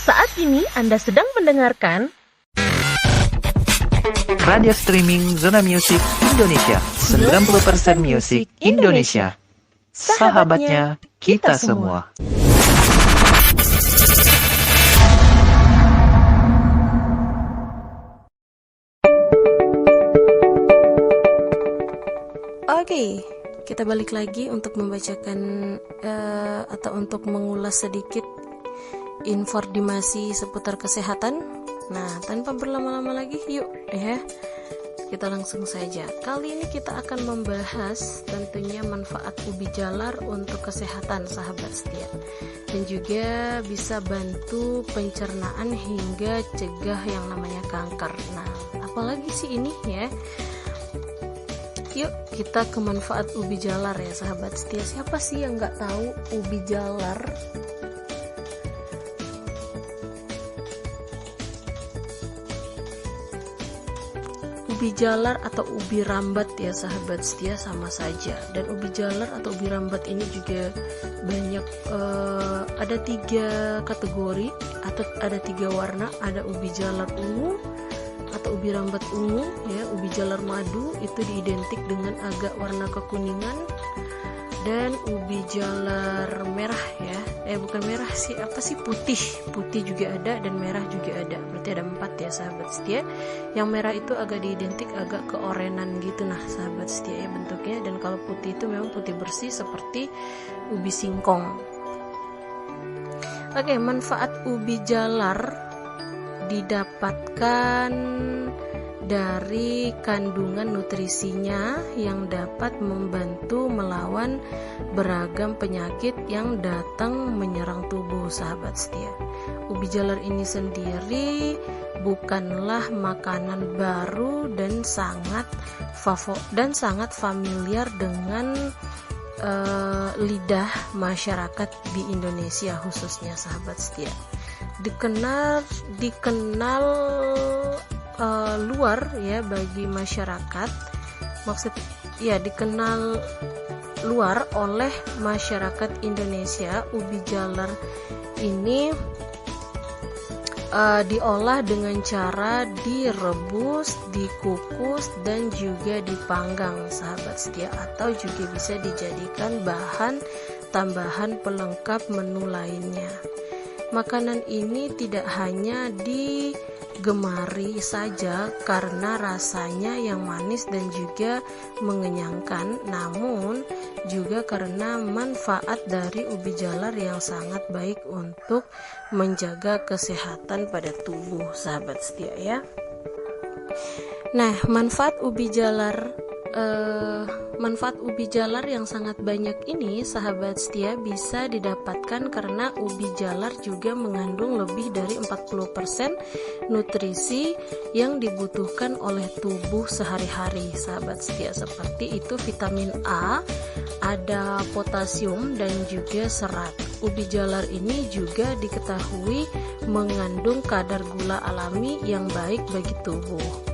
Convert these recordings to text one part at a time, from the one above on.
Saat ini Anda sedang mendengarkan Radio streaming Zona Music Indonesia. 90% musik Indonesia. Sahabatnya kita semua. Oke, kita balik lagi untuk membacakan atau untuk mengulas sedikit informasi seputar kesehatan. Nah, tanpa berlama-lama lagi, yuk ya, kita langsung saja. Kali ini kita akan membahas tentunya manfaat ubi jalar untuk kesehatan sahabat setia, dan juga bisa bantu pencernaan hingga cegah yang namanya kanker. Nah, apalagi sih ini ya? Yuk kita ke manfaat ubi jalar ya sahabat setia. Siapa sih yang nggak tahu ubi jalar? Ubi jalar atau ubi rambat ya sahabat setia sama saja. Dan ubi jalar atau ubi rambat ini juga banyak, ada 3 kategori atau ada 3 warna. Ada ubi jalar ungu atau ubi rambat ungu ya, ubi jalar madu itu diidentik dengan agak warna kekuningan, dan ubi jalar merah ya, bukan merah sih, apa sih, putih juga ada, dan merah juga ada, berarti ada 4 ya sahabat setia. Yang merah itu agak diidentik agak keorenan gitu nah sahabat setia ya bentuknya, dan kalau putih itu memang putih bersih seperti ubi singkong. Oke, manfaat ubi jalar didapatkan dari kandungan nutrisinya yang dapat membantu melawan beragam penyakit yang datang menyerang tubuh sahabat setia. Ubi jalar ini sendiri bukanlah makanan baru dan sangat familiar dengan lidah masyarakat di Indonesia khususnya sahabat setia. Dikenal luar ya bagi masyarakat, dikenal luar oleh masyarakat Indonesia. Ubi jalar ini diolah dengan cara direbus, dikukus, dan juga dipanggang sahabat setia, atau juga bisa dijadikan bahan tambahan pelengkap menu lainnya. Makanan ini tidak hanya digemari saja karena rasanya yang manis dan juga mengenyangkan, namun juga karena manfaat dari ubi jalar yang sangat baik untuk menjaga kesehatan pada tubuh sahabat setia ya. Nah, manfaat ubi jalar yang sangat banyak ini sahabat setia bisa didapatkan karena ubi jalar juga mengandung lebih dari 40% nutrisi yang dibutuhkan oleh tubuh sehari-hari sahabat setia, seperti itu vitamin A, ada potasium, dan juga serat. Ubi jalar ini juga diketahui mengandung kadar gula alami yang baik bagi tubuh.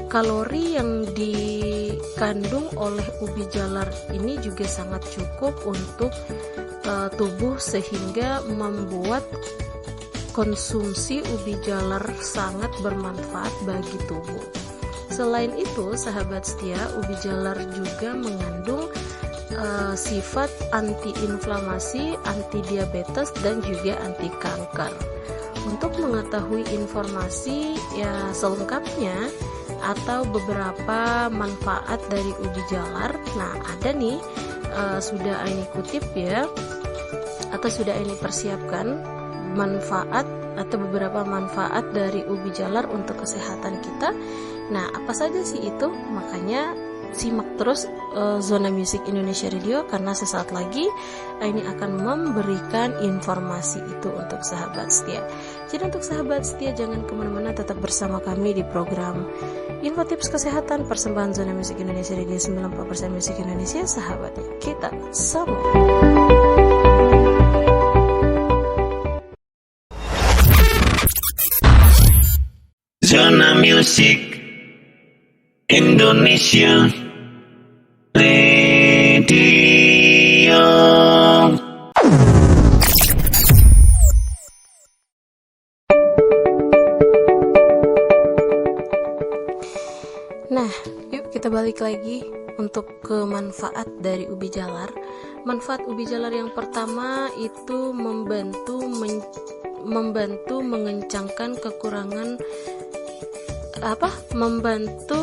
Kalori yang dikandung oleh ubi jalar ini juga sangat cukup untuk tubuh, sehingga membuat konsumsi ubi jalar sangat bermanfaat bagi tubuh. Selain itu sahabat setia, ubi jalar juga mengandung sifat anti-inflamasi, anti-diabetes, dan juga anti kanker. Untuk mengetahui informasi ya selengkapnya atau beberapa manfaat dari ubi jalar, nah ada nih, sudah ini kutip ya, atau sudah ini persiapkan manfaat atau beberapa manfaat dari ubi jalar untuk kesehatan kita. Nah, apa saja sih itu? Makanya simak terus Zona Music Indonesia Radio, karena sesaat lagi ini akan memberikan informasi itu untuk sahabat setia. Jadi untuk sahabat setia jangan kemana-mana, tetap bersama kami di program Info Tips Kesehatan persembahan Zona Music Indonesia Radio. 90% musik Indonesia, sahabatnya kita semua. Zona Music Indonesia Radio. balik lagi untuk ke manfaat dari ubi jalar. Manfaat ubi jalar yang pertama itu membantu mengencangkan kekurangan membantu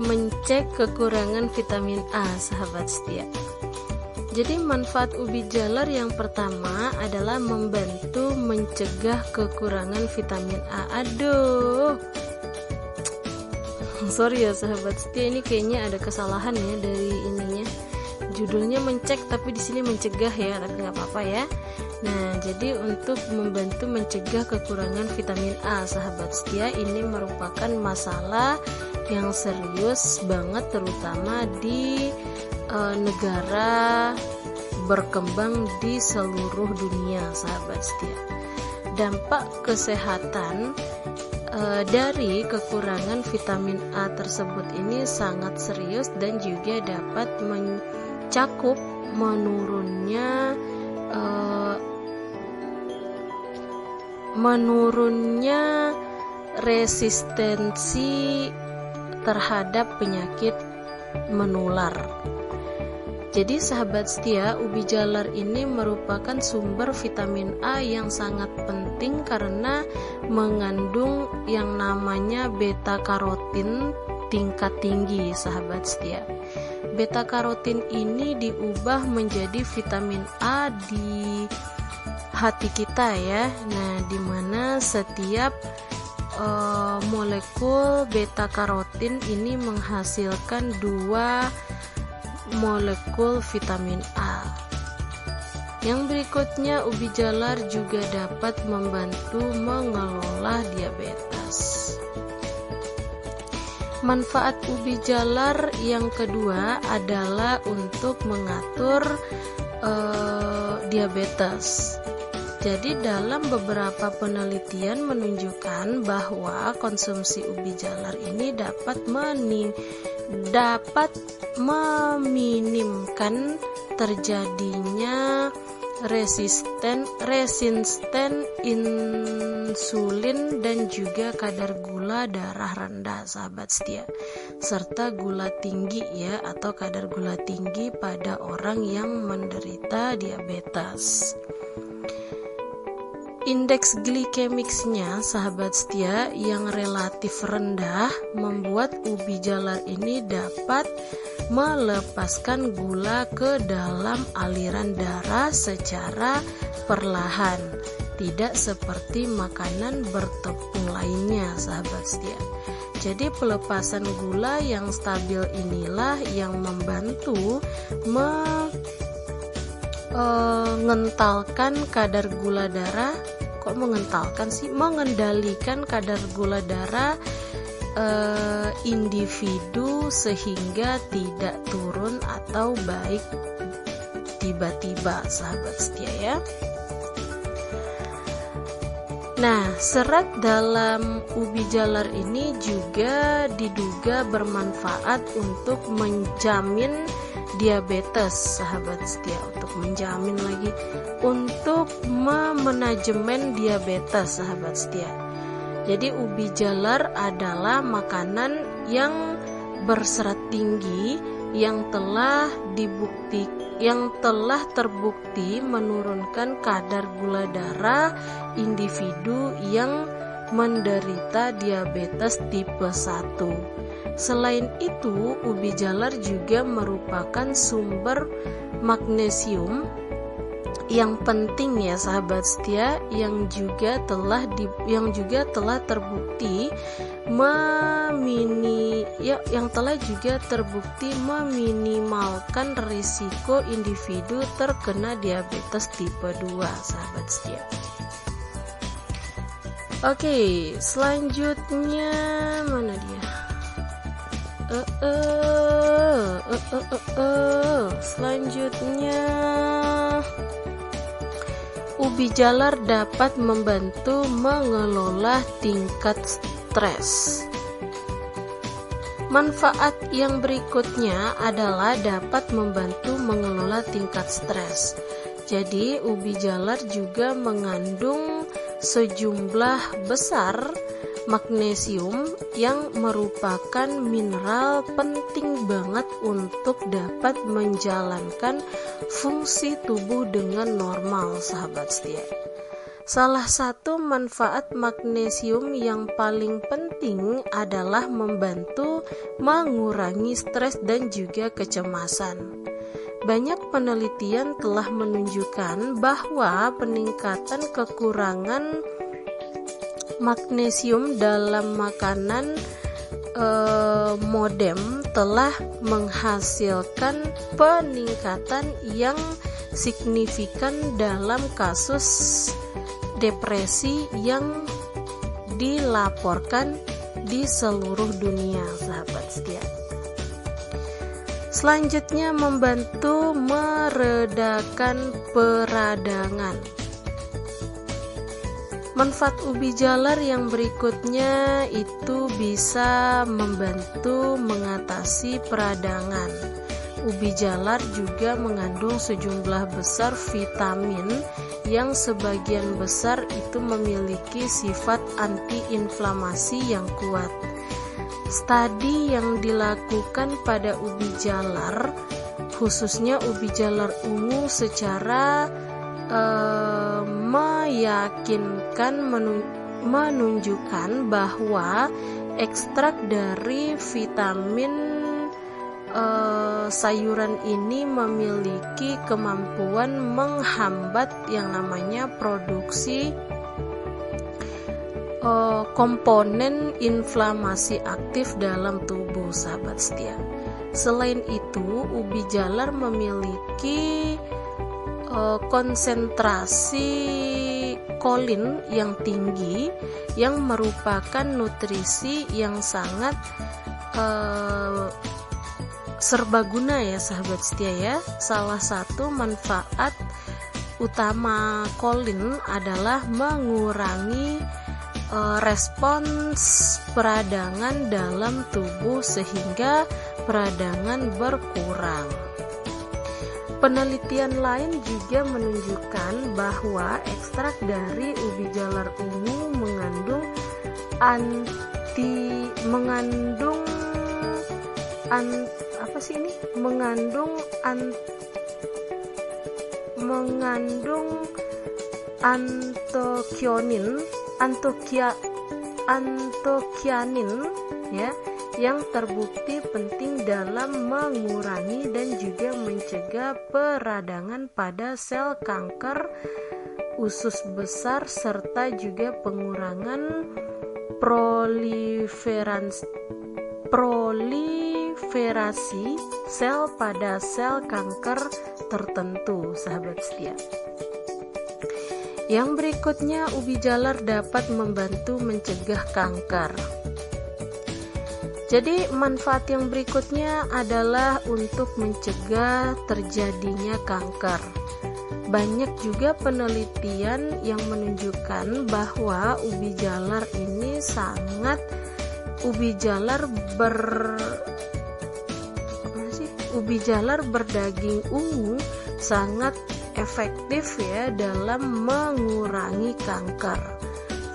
mencek kekurangan vitamin A, sahabat setia. Jadi manfaat ubi jalar yang pertama adalah membantu mencegah kekurangan vitamin A. Aduh, sorry ya sahabat setia, ini kayaknya ada kesalahan ya dari ininya. Judulnya mencek tapi di sini mencegah ya, tapi nggak apa-apa ya. Nah, jadi untuk membantu mencegah kekurangan vitamin A, sahabat setia, ini merupakan masalah yang serius banget, terutama di negara berkembang di seluruh dunia, sahabat setia. Dampak kesehatan dari kekurangan vitamin A tersebut ini sangat serius dan juga dapat mencakup menurunnya resistensi terhadap penyakit menular. Jadi sahabat setia, ubi jalar ini merupakan sumber vitamin A yang sangat penting karena mengandung yang namanya beta karotin tingkat tinggi, sahabat setia. Beta karotin ini diubah menjadi vitamin A di hati kita ya. Nah, dimana setiap molekul beta karotin ini menghasilkan 2 molekul vitamin A. Yang berikutnya, ubi jalar juga dapat membantu mengelola diabetes. Manfaat ubi jalar yang kedua adalah untuk mengatur diabetes. Jadi dalam beberapa penelitian menunjukkan bahwa konsumsi ubi jalar ini dapat meminimkan terjadinya resisten insulin dan juga kadar gula darah rendah, sahabat setia, serta gula tinggi ya, atau kadar gula tinggi pada orang yang menderita diabetes. Indeks glikemiknya, sahabat setia, yang relatif rendah membuat ubi jalar ini dapat melepaskan gula ke dalam aliran darah secara perlahan, tidak seperti makanan bertepung lainnya, sahabat setia. Jadi pelepasan gula yang stabil inilah yang membantu mengentalkan kadar gula darah. Mengendalikan kadar gula darah individu sehingga tidak turun atau baik tiba-tiba, sahabat setia ya. Nah, serat dalam ubi jalar ini juga diduga bermanfaat untuk menjamin diabetes, sahabat setia, untuk manajemen diabetes, sahabat setia. Jadi ubi jalar adalah makanan yang berserat tinggi yang telah terbukti menurunkan kadar gula darah individu yang menderita diabetes tipe 1. Selain itu, ubi jalar juga merupakan sumber magnesium yang penting ya, sahabat setia, yang juga telah terbukti meminimalkan risiko individu terkena diabetes tipe 2, sahabat setia. Oke, selanjutnya mana dia? Selanjutnya, ubi jalar dapat membantu mengelola tingkat stres. Manfaat yang berikutnya adalah dapat membantu mengelola tingkat stres. Jadi ubi jalar juga mengandung sejumlah besar magnesium yang merupakan mineral penting banget untuk dapat menjalankan fungsi tubuh dengan normal, sahabat setia. Salah satu manfaat magnesium yang paling penting adalah membantu mengurangi stres dan juga kecemasan. Banyak penelitian telah menunjukkan bahwa peningkatan kekurangan magnesium dalam makanan modern telah menghasilkan peningkatan yang signifikan dalam kasus depresi yang dilaporkan di seluruh dunia, sahabat setia. Selanjutnya, membantu meredakan peradangan. Manfaat ubi jalar yang berikutnya itu bisa membantu mengatasi peradangan. Ubi jalar juga mengandung sejumlah besar vitamin yang sebagian besar itu memiliki sifat antiinflamasi yang kuat. Studi yang dilakukan pada ubi jalar, khususnya ubi jalar ungu, secara meyakinkan menunjukkan bahwa ekstrak dari vitamin sayuran ini memiliki kemampuan menghambat yang namanya produksi komponen inflamasi aktif dalam tubuh, sahabat setia. Selain itu, ubi jalar memiliki konsentrasi kolin yang tinggi yang merupakan nutrisi yang sangat serbaguna ya, sahabat setia ya. Salah satu manfaat utama kolin adalah mengurangi respons peradangan dalam tubuh sehingga peradangan berkurang. Penelitian lain juga menunjukkan bahwa ekstrak dari ubi jalar ungu mengandung antokyanin ya, yang terbukti penting dalam mengurangi dan juga mencegah peradangan pada sel kanker usus besar serta juga pengurangan proliferasi sel pada sel kanker tertentu, sahabat setia. Yang berikutnya, ubi jalar dapat membantu mencegah kanker. Jadi manfaat yang berikutnya adalah untuk mencegah terjadinya kanker. Banyak juga penelitian yang menunjukkan bahwa ubi jalar ini ubi jalar berdaging ungu sangat efektif ya dalam mengurangi kanker.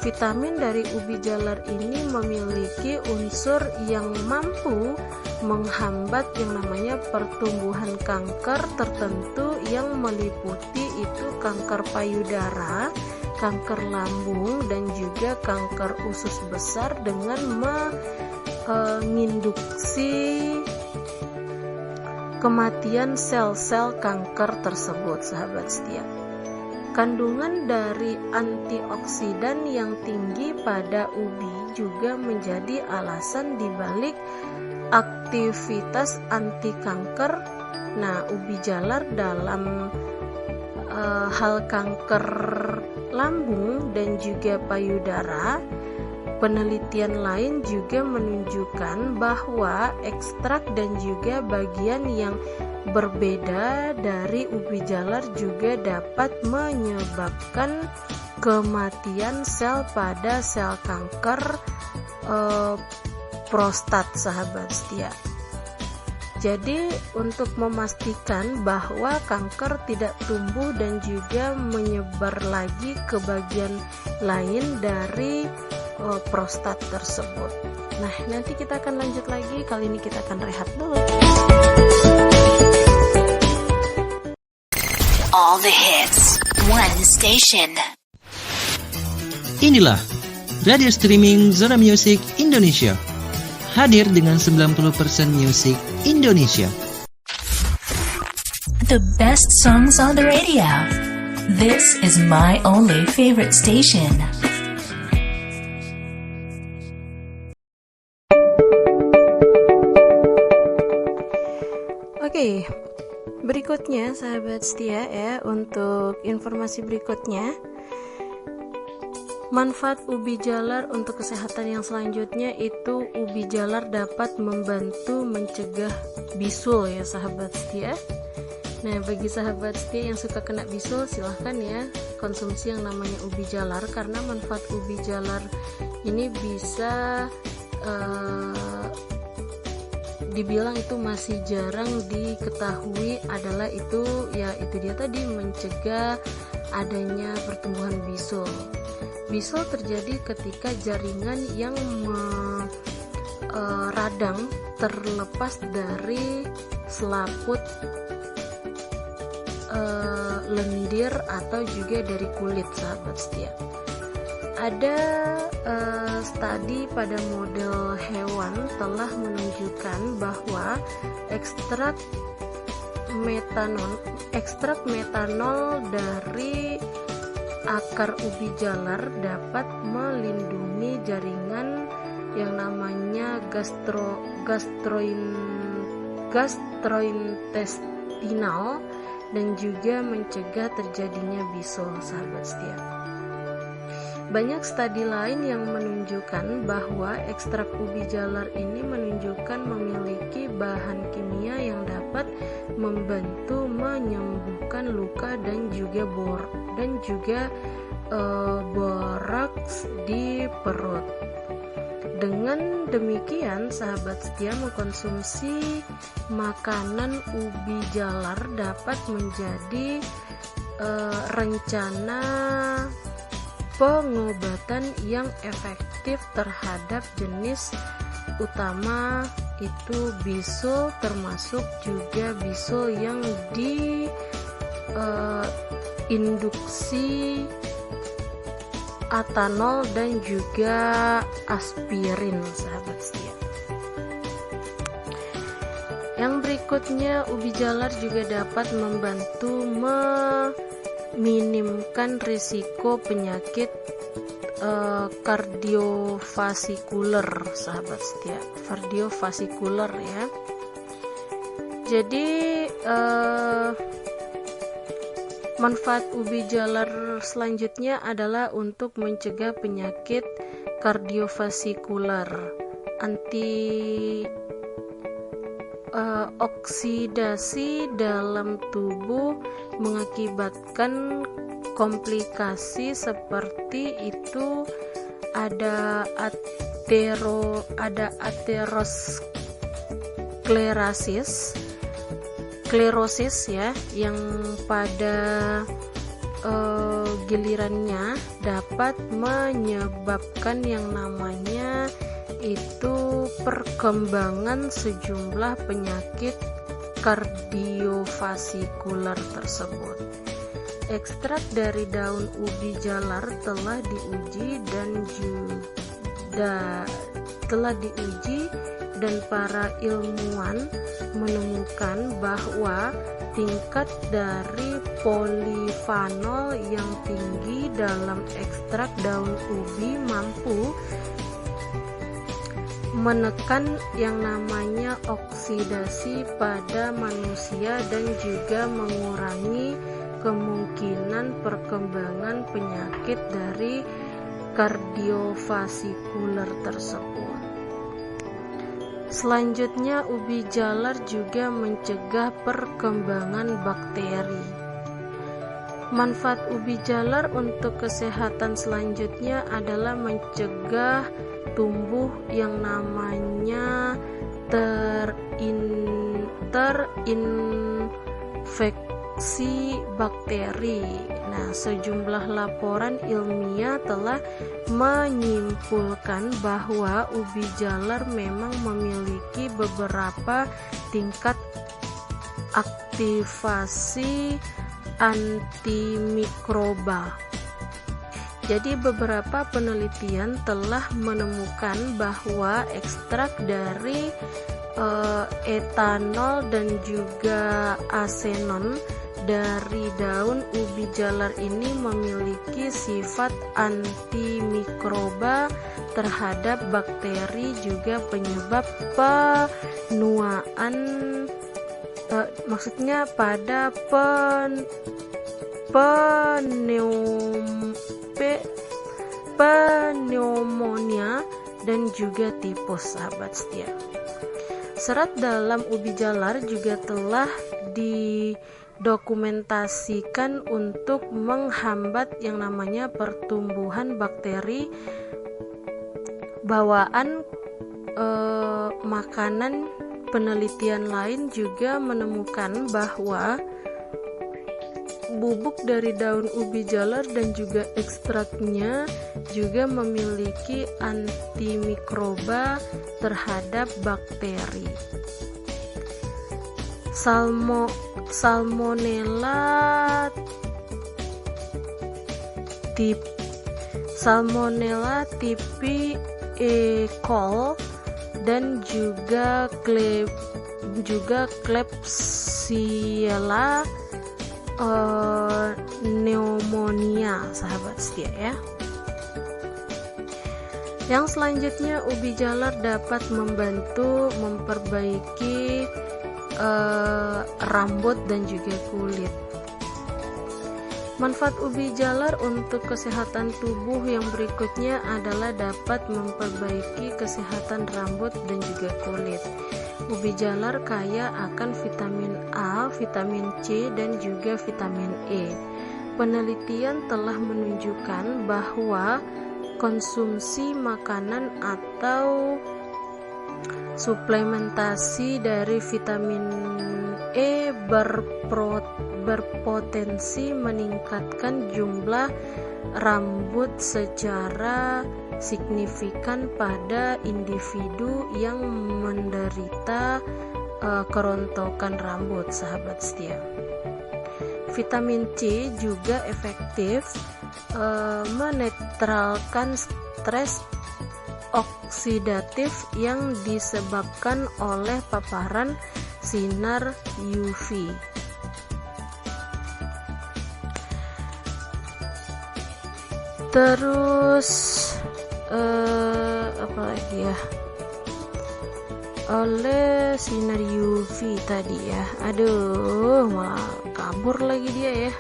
Vitamin dari ubi jalar ini memiliki unsur yang mampu menghambat yang namanya pertumbuhan kanker tertentu yang meliputi itu kanker payudara, kanker lambung, dan juga kanker usus besar dengan menginduksi kematian sel-sel kanker tersebut, sahabat setia. Kandungan dari antioksidan yang tinggi pada ubi juga menjadi alasan dibalik aktivitas anti kanker. Nah, ubi jalar dalam hal kanker lambung dan juga payudara, penelitian lain juga menunjukkan bahwa ekstrak dan juga bagian yang berbeda dari ubi jalar juga dapat menyebabkan kematian sel pada sel kanker prostat, sahabat setia. Jadi untuk memastikan bahwa kanker tidak tumbuh dan juga menyebar lagi ke bagian lain dari prostat tersebut. Nah, nanti kita akan lanjut lagi. Kali ini kita akan rehat dulu. All the hits, one station. Inilah radio streaming Zona Music Indonesia. Hadir dengan 90% musik Indonesia. The best songs on the radio. This is my only favorite station. Oke, berikutnya sahabat setia ya, untuk informasi berikutnya. Manfaat ubi jalar untuk kesehatan yang selanjutnya itu ubi jalar dapat membantu mencegah bisul ya sahabat setia. Nah, bagi sahabat setia yang suka kena bisul, silahkan ya konsumsi yang namanya ubi jalar, karena manfaat ubi jalar ini bisa dibilang itu masih jarang diketahui, adalah itu dia tadi, mencegah adanya pertumbuhan bisul. Bisul terjadi ketika jaringan yang radang terlepas dari selaput lendir atau juga dari kulit sahabat setia. Ada studi pada model hewan telah menunjukkan bahwa ekstrak metanol dari akar ubi jalar dapat melindungi jaringan yang namanya gastrointestinal dan juga mencegah terjadinya bisul sahabat setia. Banyak studi lain yang menunjukkan bahwa ekstrak ubi jalar ini menunjukkan memiliki bahan kimia yang dapat membantu menyembuhkan luka dan juga boraks di perut. Dengan demikian, sahabat setia, mengkonsumsi makanan ubi jalar dapat menjadi rencana pengobatan yang efektif terhadap jenis utama itu bisul, termasuk juga bisul yang diinduksi atanol dan juga aspirin sahabat setia. Yang berikutnya, ubi jalar juga dapat membantu meminimkan risiko penyakit kardiovaskuler sahabat setia, kardiovaskuler ya. Jadi manfaat ubi jalar selanjutnya adalah untuk mencegah penyakit kardiovaskuler, oksidasi dalam tubuh mengakibatkan komplikasi seperti itu, ada aterosklerosis ya, yang pada gilirannya dapat menyebabkan yang namanya itu perkembangan sejumlah penyakit kardiovaskuler tersebut. Ekstrak dari daun ubi jalar telah diuji dan para ilmuwan menemukan bahwa tingkat dari polifenol yang tinggi dalam ekstrak daun ubi mampu menekan yang namanya oksidasi pada manusia dan juga mengurangi kemungkinan perkembangan penyakit dari kardiovaskuler tersebut. Selanjutnya, ubi jalar juga mencegah perkembangan bakteri. Manfaat ubi jalar untuk kesehatan selanjutnya adalah mencegah tumbuh yang namanya terinfeksi bakteri. Nah, sejumlah laporan ilmiah telah menyimpulkan bahwa ubi jalar memang memiliki beberapa tingkat aktivasi antimikroba. Jadi beberapa penelitian telah menemukan bahwa ekstrak dari etanol dan juga asenon dari daun ubi jalar ini memiliki sifat antimikroba terhadap bakteri, juga penyebab penuaan, maksudnya pada pneumonia dan juga tipes, sahabat setia. Serat dalam ubi jalar juga telah didokumentasikan untuk menghambat yang namanya pertumbuhan bakteri bawaan makanan. Penelitian lain juga menemukan bahwa bubuk dari daun ubi jalar dan juga ekstraknya juga memiliki antimikroba terhadap bakteri. Salmonella typhi E. coli dan juga Klebsiella pneumonia, sahabat setia ya. Yang selanjutnya, ubi jalar dapat membantu memperbaiki rambut dan juga kulit. Manfaat ubi jalar untuk kesehatan tubuh yang berikutnya adalah dapat memperbaiki kesehatan rambut dan juga kulit. Ubi jalar kaya akan vitamin A, vitamin C, dan juga vitamin E. Penelitian telah menunjukkan bahwa konsumsi makanan atau suplementasi dari vitamin E berpotensi meningkatkan jumlah rambut secara signifikan pada individu yang menderita kerontokan rambut, sahabat setia. Vitamin C juga efektif menetralkan stres oksidatif yang disebabkan oleh paparan sinar UV. Terus apa lagi ya? Oleh sinar UV tadi ya. Aduh, malah kabur lagi dia ya.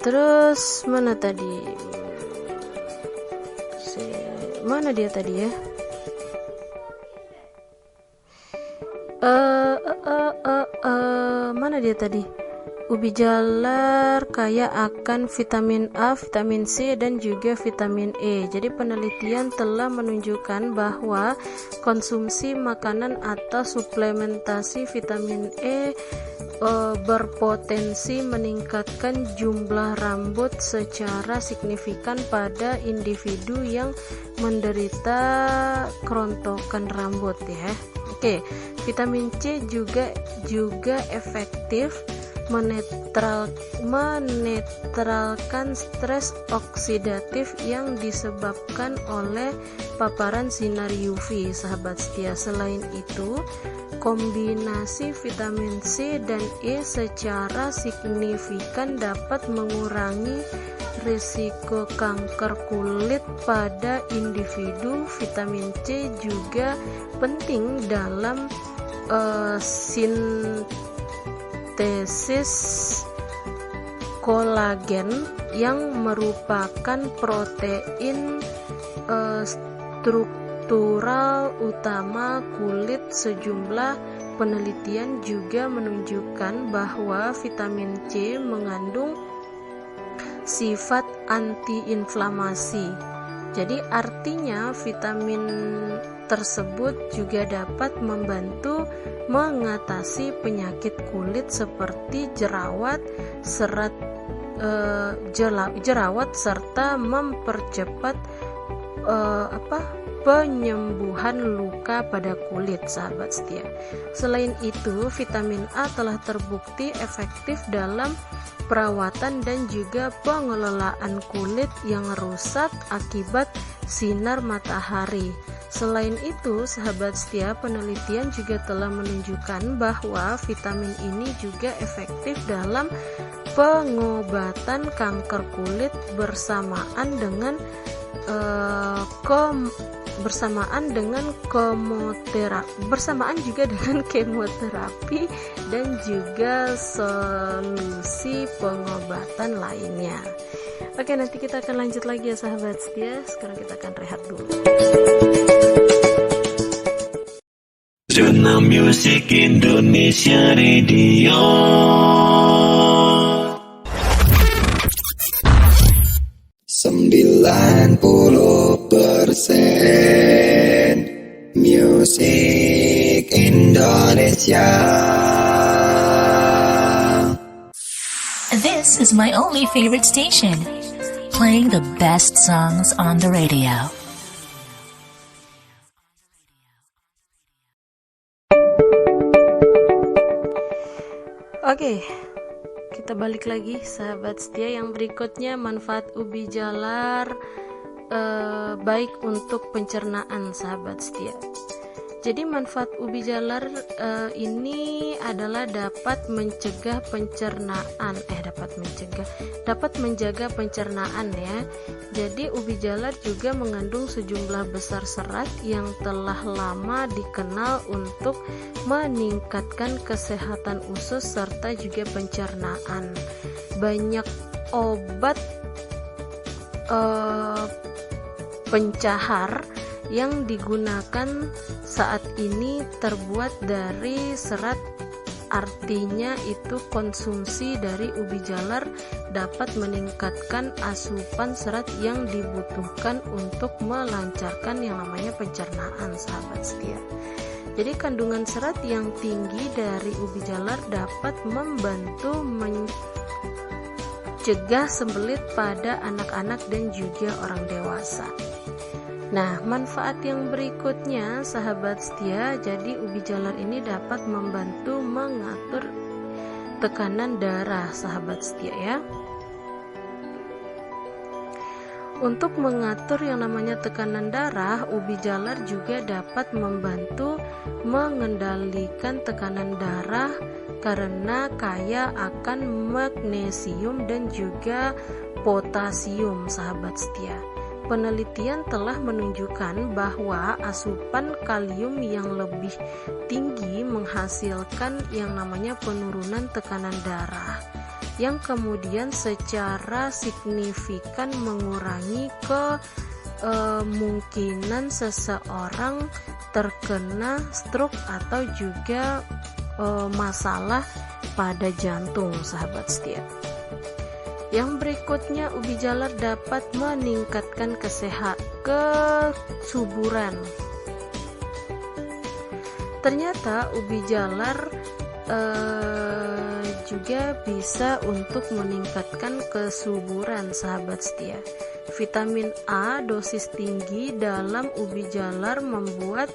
Terus mana tadi? Mana dia tadi ya? Mana dia tadi? Ubi jalar kaya akan vitamin A, vitamin C, dan juga vitamin E. Jadi penelitian telah menunjukkan bahwa konsumsi makanan atau suplementasi vitamin E berpotensi meningkatkan jumlah rambut secara signifikan pada individu yang menderita kerontokan rambut ya. Oke, vitamin C juga efektif menetralkan stres oksidatif yang disebabkan oleh paparan sinar UV, sahabat setia. Selain itu, kombinasi vitamin C dan E secara signifikan dapat mengurangi risiko kanker kulit pada individu. Vitamin C juga penting dalam sintesis kolagen yang merupakan protein struktural struktural utama kulit. Sejumlah penelitian juga menunjukkan bahwa vitamin C mengandung sifat antiinflamasi. Jadi artinya vitamin tersebut juga dapat membantu mengatasi penyakit kulit seperti jerawat, serta mempercepat penyembuhan luka pada kulit, sahabat setia. Selain itu, vitamin A telah terbukti efektif dalam perawatan dan juga pengelolaan kulit yang rusak akibat sinar matahari. Selain itu, sahabat setia, penelitian juga telah menunjukkan bahwa vitamin ini juga efektif dalam pengobatan kanker kulit bersamaan juga dengan kemoterapi dan juga solusi pengobatan lainnya. Oke, nanti kita akan lanjut lagi ya sahabat setia. Sekarang kita akan rehat dulu. Zona Music Indonesia Radio. 90% Music Indonesia. This is my only favorite station, playing the best songs on the radio. Oke, kita balik lagi sahabat setia. Yang berikutnya, manfaat ubi jalar baik untuk pencernaan, sahabat setia. Jadi manfaat ubi jalar ini adalah dapat menjaga pencernaan ya. Jadi ubi jalar juga mengandung sejumlah besar serat yang telah lama dikenal untuk meningkatkan kesehatan usus serta juga pencernaan. Banyak obat pencahar yang digunakan saat ini terbuat dari serat, artinya itu konsumsi dari ubi jalar dapat meningkatkan asupan serat yang dibutuhkan untuk melancarkan yang namanya pencernaan, sahabat setia. Jadi kandungan serat yang tinggi dari ubi jalar dapat membantu mencegah sembelit pada anak-anak dan juga orang dewasa. Nah, manfaat yang berikutnya, sahabat setia, jadi ubi jalar ini dapat membantu mengatur tekanan darah, sahabat setia ya. Untuk mengatur yang namanya tekanan darah, ubi jalar juga dapat membantu mengendalikan tekanan darah karena kaya akan magnesium dan juga potasium, sahabat setia. Penelitian telah menunjukkan bahwa asupan kalium yang lebih tinggi menghasilkan yang namanya penurunan tekanan darah, yang kemudian secara signifikan mengurangi kemungkinan seseorang terkena stroke atau juga masalah pada jantung, sahabat setia. Yang berikutnya, ubi jalar dapat meningkatkan kesuburan. Ternyata ubi jalar juga bisa untuk meningkatkan kesuburan, sahabat setia. Vitamin A dosis tinggi dalam ubi jalar membuat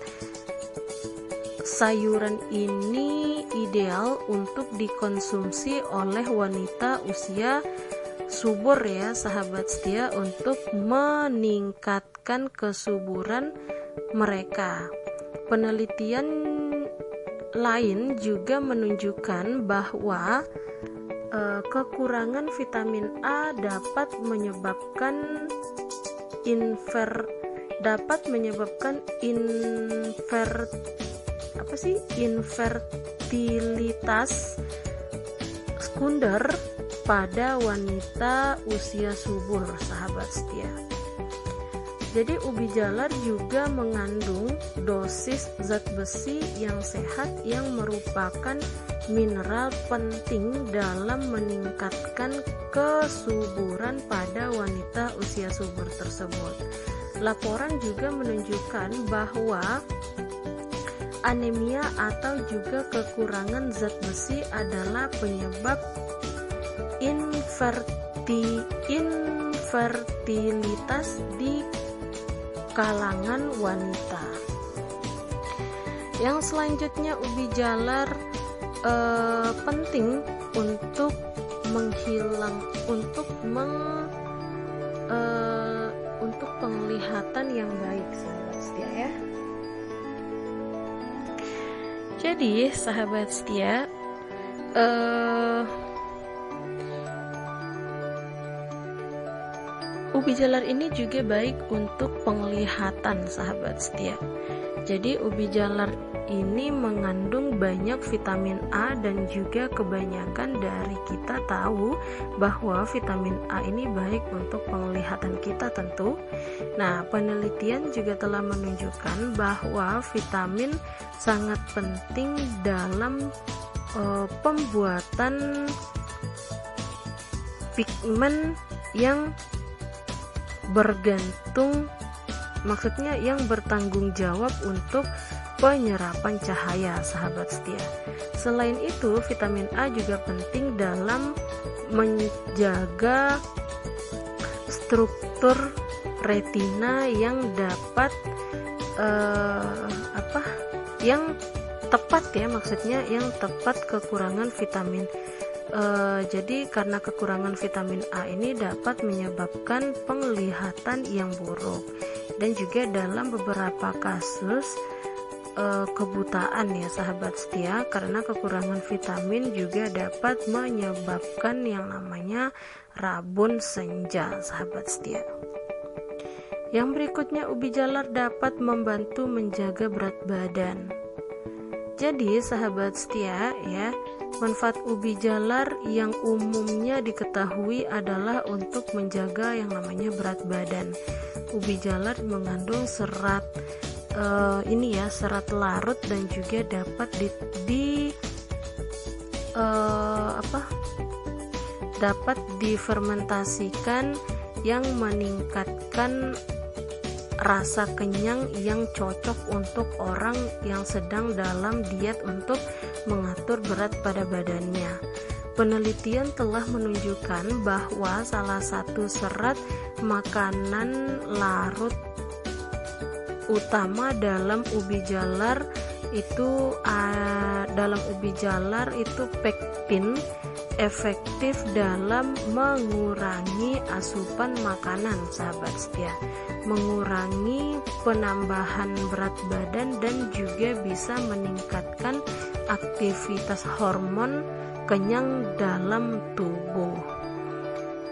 sayuran ini ideal untuk dikonsumsi oleh wanita usia subur ya, sahabat setia, untuk meningkatkan kesuburan mereka. Penelitian lain juga menunjukkan bahwa kekurangan vitamin A dapat menyebabkan infertilitas sekunder pada wanita usia subur, sahabat setia. Jadi ubi jalar juga mengandung dosis zat besi yang sehat yang merupakan mineral penting dalam meningkatkan kesuburan pada wanita usia subur tersebut. Laporan juga menunjukkan bahwa anemia atau juga kekurangan zat besi adalah penyebab infertilitas di kalangan wanita. Yang selanjutnya, ubi jalar penting untuk untuk penglihatan yang baik, sahabat setia ya. Jadi sahabat setia, ubi jalar ini juga baik untuk penglihatan, sahabat setia. Jadi ubi jalar ini mengandung banyak vitamin A dan juga kebanyakan dari kita tahu bahwa vitamin A ini baik untuk penglihatan kita tentu. Nah, penelitian juga telah menunjukkan bahwa vitamin sangat penting dalam pembuatan pigmen yang yang bertanggung jawab untuk penyerapan cahaya, sahabat setia. Selain itu, vitamin A juga penting dalam menjaga struktur retina yang dapat yang tepat kekurangan vitamin. Jadi karena kekurangan vitamin A ini dapat menyebabkan penglihatan yang buruk, dan juga dalam beberapa kasus kebutaan ya sahabat setia, karena kekurangan vitamin juga dapat menyebabkan yang namanya rabun senja, sahabat setia. Yang berikutnya, ubi jalar dapat membantu menjaga berat badan. Jadi sahabat setia ya, manfaat ubi jalar yang umumnya diketahui adalah untuk menjaga yang namanya berat badan. Ubi jalar mengandung serat serat larut dan juga dapat dapat difermentasikan yang meningkatkan rasa kenyang yang cocok untuk orang yang sedang dalam diet untuk mengatur berat pada badannya. Penelitian telah menunjukkan bahwa salah satu serat makanan larut utama dalam ubi jalar itu pektin, efektif dalam mengurangi asupan makanan, sahabat setia, mengurangi penambahan berat badan, dan juga bisa meningkatkan aktivitas hormon kenyang dalam tubuh.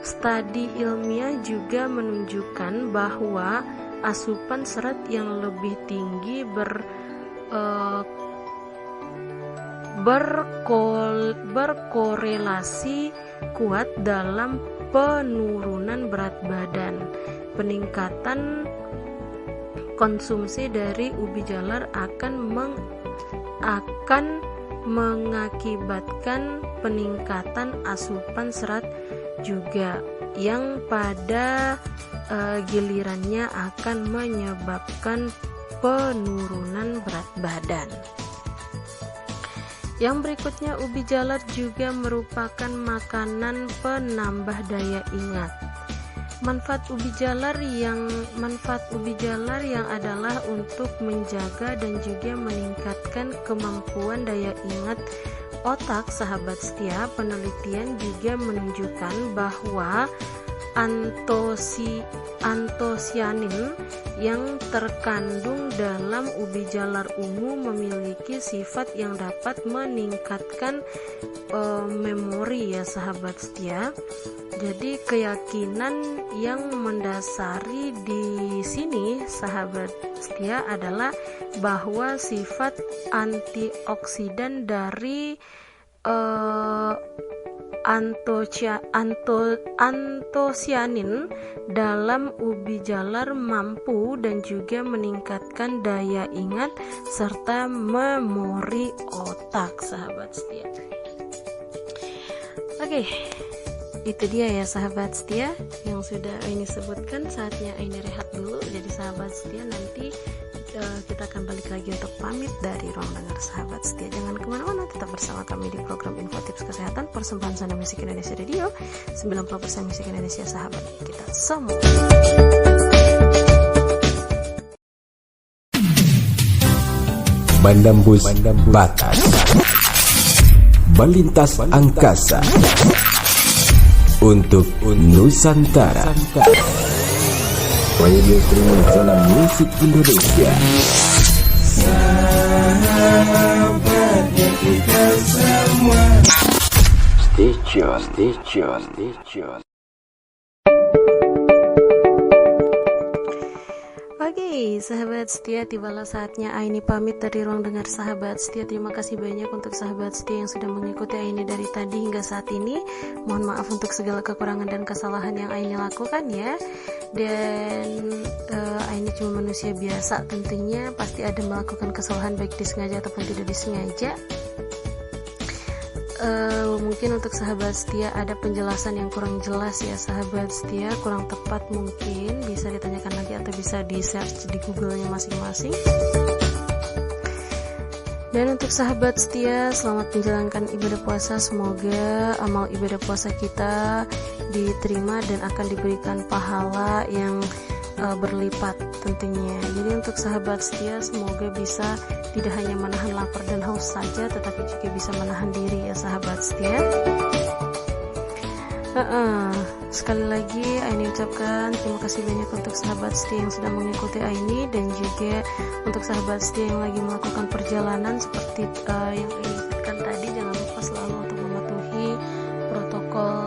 Studi ilmiah juga menunjukkan bahwa asupan serat yang lebih tinggi berkorelasi kuat dalam penurunan berat badan. Peningkatan konsumsi dari ubi jalar akan mengakibatkan peningkatan asupan serat juga, yang pada gilirannya akan menyebabkan penurunan berat badan. Yang berikutnya, ubi jalar juga merupakan makanan penambah daya ingat. Manfaat ubi jalar yang adalah untuk menjaga dan juga meningkatkan kemampuan daya ingat otak, sahabat setia. Penelitian juga menunjukkan bahwa antosianin yang terkandung dalam ubi jalar ungu memiliki sifat yang dapat meningkatkan memori ya sahabat setia. Jadi keyakinan yang mendasari di sini sahabat setia adalah bahwa sifat antioksidan dari antosianin dalam ubi jalar mampu dan juga meningkatkan daya ingat serta memori otak, sahabat setia. Oke, itu dia ya sahabat setia yang sudah Aini sebutkan. Saatnya Aini rehat dulu. Jadi sahabat setia, nanti kita akan balik lagi untuk pamit dari ruang dengar sahabat setia. Jangan kemana-mana, tetap bersama kami di program Info Tips Kesehatan persembahan Zona Musik Indonesia Radio. 90% musik Indonesia, sahabat kita semua. Menembus batas, melintas angkasa untuk Nusantara. Radio streaming Zona Musik Indonesia. Sahabatnya kita semua. Stay tune. Oke, sahabat setia, tibalah saatnya Aini pamit dari ruang dengar sahabat setia. Terima kasih banyak untuk sahabat setia yang sudah mengikuti Aini dari tadi hingga saat ini. Mohon maaf untuk segala kekurangan dan kesalahan yang Aini lakukan ya. Dan Aini cuma manusia biasa, tentunya pasti ada melakukan kesalahan baik disengaja ataupun tidak disengaja. Mungkin untuk sahabat setia ada penjelasan yang kurang jelas ya sahabat setia, kurang tepat, mungkin bisa ditanyakan lagi atau bisa di search di Google-nya masing-masing. Dan untuk sahabat setia, selamat menjalankan ibadah puasa. Semoga amal ibadah puasa kita diterima dan akan diberikan pahala yang berlipat tentunya. Jadi untuk sahabat setia, semoga bisa tidak hanya menahan lapar dan haus saja, tetapi juga bisa menahan diri ya sahabat setia. Sekali lagi Aini ucapkan terima kasih banyak untuk sahabat setia yang sudah mengikuti Aini, dan juga untuk sahabat setia yang lagi melakukan perjalanan seperti yang Aini sebutkan tadi. Jangan lupa selalu untuk mematuhi protokol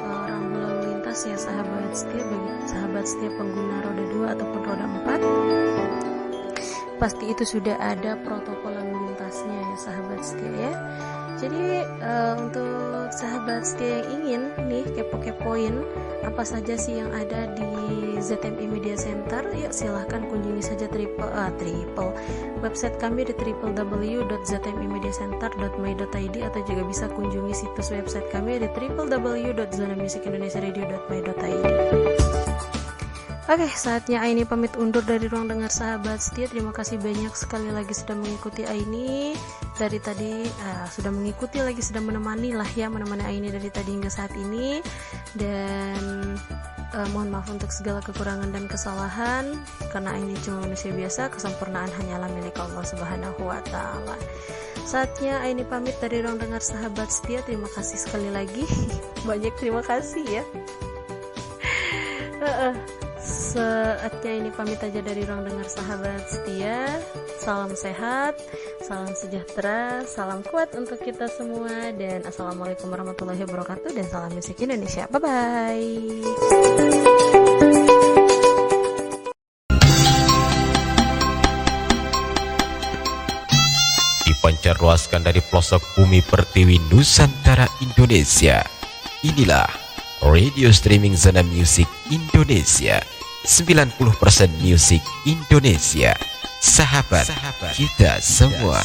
rambu lalu lintas ya sahabat setia. Bagi sahabat setia pengguna roda 2 ataupun roda 4, pasti itu sudah ada protokol lalu lintasnya ya sahabat setia ya. Jadi untuk sahabat setia yang ingin nih kepo-kepoin apa saja sih yang ada di ZMI Media Center, yuk silahkan kunjungi saja triple website kami di www.zmimediacenter.my.id, atau juga bisa kunjungi situs website kami di www.zonamusicindonesiaradio.my.id. Oke, saatnya Aini pamit undur dari ruang dengar sahabat setia. Terima kasih banyak sekali lagi sudah mengikuti Aini dari tadi, sudah mengikuti lagi, sudah menemani Aini dari tadi hingga saat ini. Dan mohon maaf untuk segala kekurangan dan kesalahan, karena Aini cuma manusia biasa, kesempurnaan hanyalah milik Allah Subhanahu wa Ta'ala. Saatnya Aini pamit dari ruang dengar sahabat setia. Terima kasih sekali lagi. Banyak terima kasih ya. Saatnya ini pamit aja dari ruang dengar sahabat setia. Salam sehat, salam sejahtera, salam kuat untuk kita semua, dan assalamualaikum warahmatullahi wabarakatuh, dan salam musik Indonesia. Bye bye. Dipancarluaskan dari pelosok bumi pertiwi Nusantara Indonesia. Inilah radio streaming Zona Musik Indonesia. 90% musik Indonesia. Sahabat kita semua.